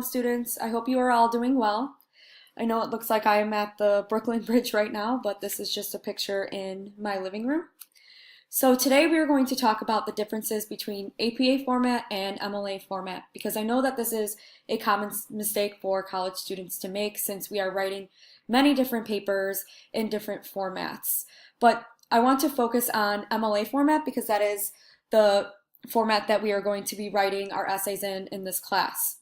Students, I hope you are all doing well. I know it looks like I am at the Brooklyn Bridge right now, but this is just a picture in my living room. So today we are going to talk about the differences between APA format and MLA format because I know that this is a common mistake for college students to make since we are writing many different papers in different formats. But I want to focus on MLA format because that is the format that we are going to be writing our essays in this class.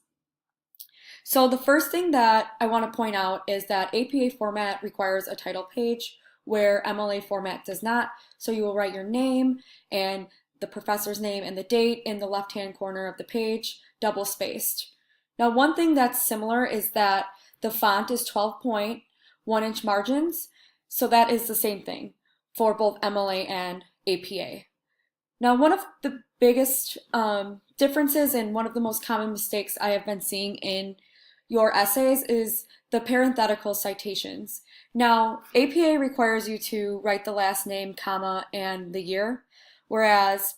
So the first thing that I want to point out is that APA format requires a title page where MLA format does not. So you will write your name and the professor's name and the date in the left-hand corner of the page, double spaced. Now one thing that's similar is that the font is 12-point, 1-inch margins. So that is the same thing for both MLA and APA. Now one of the biggest differences and one of the most common mistakes I have been seeing in your essays is the parenthetical citations. Now, APA requires you to write the last name, comma, and the year, whereas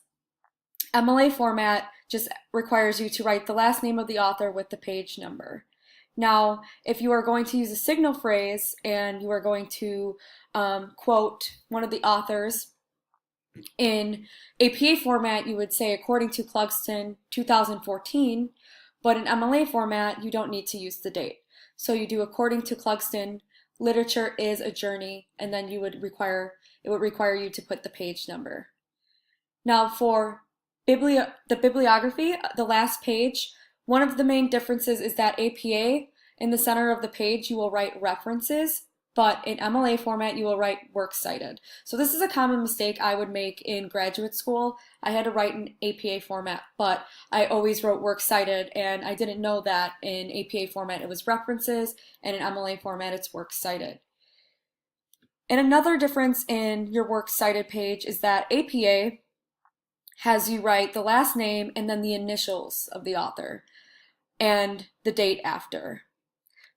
MLA format just requires you to write the last name of the author with the page number. Now, if you are going to use a signal phrase and you are going to quote one of the authors, in APA format, you would say, according to Clugston 2014, but in MLA format, you don't need to use the date. So you do according to Clugston, literature is a journey, and then it would require you to put the page number. Now for the bibliography, the last page, one of the main differences is that APA, in the center of the page, you will write references, but in MLA format, you will write works cited. So this is a common mistake I would make in graduate school. I had to write in APA format, but I always wrote works cited, and I didn't know that in APA format it was references, and in MLA format it's works cited. And another difference in your works cited page is that APA has you write the last name and then the initials of the author and the date after.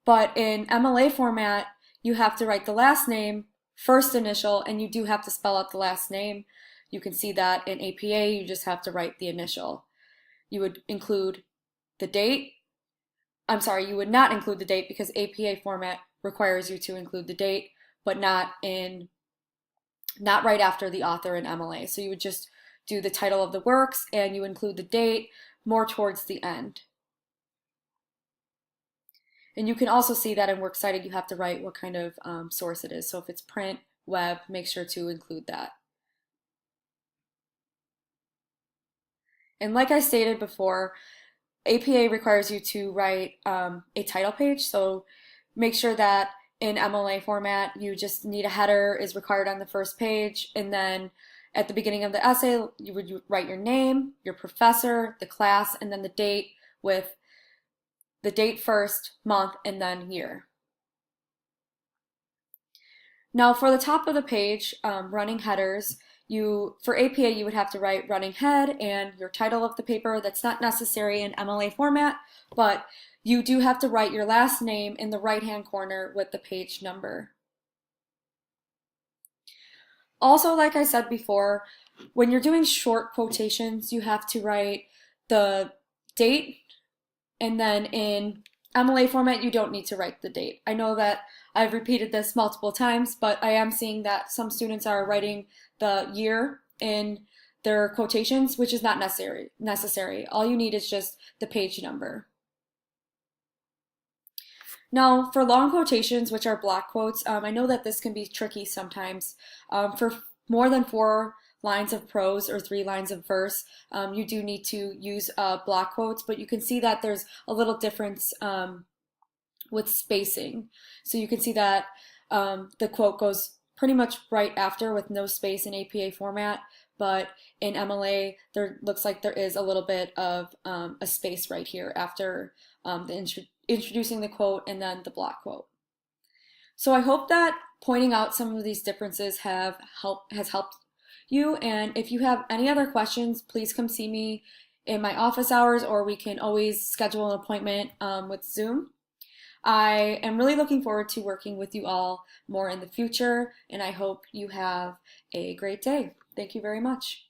But in MLA format, you have to write the last name, first initial, and you do have to spell out the last name. You can see that in APA, you just have to write the initial. You would include the date. I'm sorry, you would not include the date because APA format requires you to include the date, but not right after the author in MLA. So you would just do the title of the works and you include the date more towards the end. And you can also see that in works cited you have to write what kind of source it is. So if it's print, web, make sure to include that. And like I stated before, APA requires you to write a title page. So make sure that in MLA format you just need a header is required on the first page, and then at the beginning of the essay you would write your name, your professor, the class, and then the date with the date first, month, and then year. Now for the top of the page, running headers, for APA you would have to write running head and your title of the paper. That's not necessary in MLA format, but you do have to write your last name in the right-hand corner with the page number. Also, like I said before, when you're doing short quotations, you have to write the date, and then in MLA format, you don't need to write the date. I know that I've repeated this multiple times, but I am seeing that some students are writing the year in their quotations, which is not necessary. All you need is just the page number. Now, for long quotations, which are block quotes, I know that this can be tricky sometimes. For more than 4 lines of prose or 3 lines of verse, you do need to use block quotes, but you can see that there's a little difference with spacing. So you can see that the quote goes pretty much right after with no space in APA format, but in MLA there looks like there is a little bit of a space right here after introducing the quote and then the block quote. So I hope that pointing out some of these differences has helped you, and if you have any other questions, please come see me in my office hours, or we can always schedule an appointment with Zoom. I am really looking forward to working with you all more in the future, and I hope you have a great day. Thank you very much.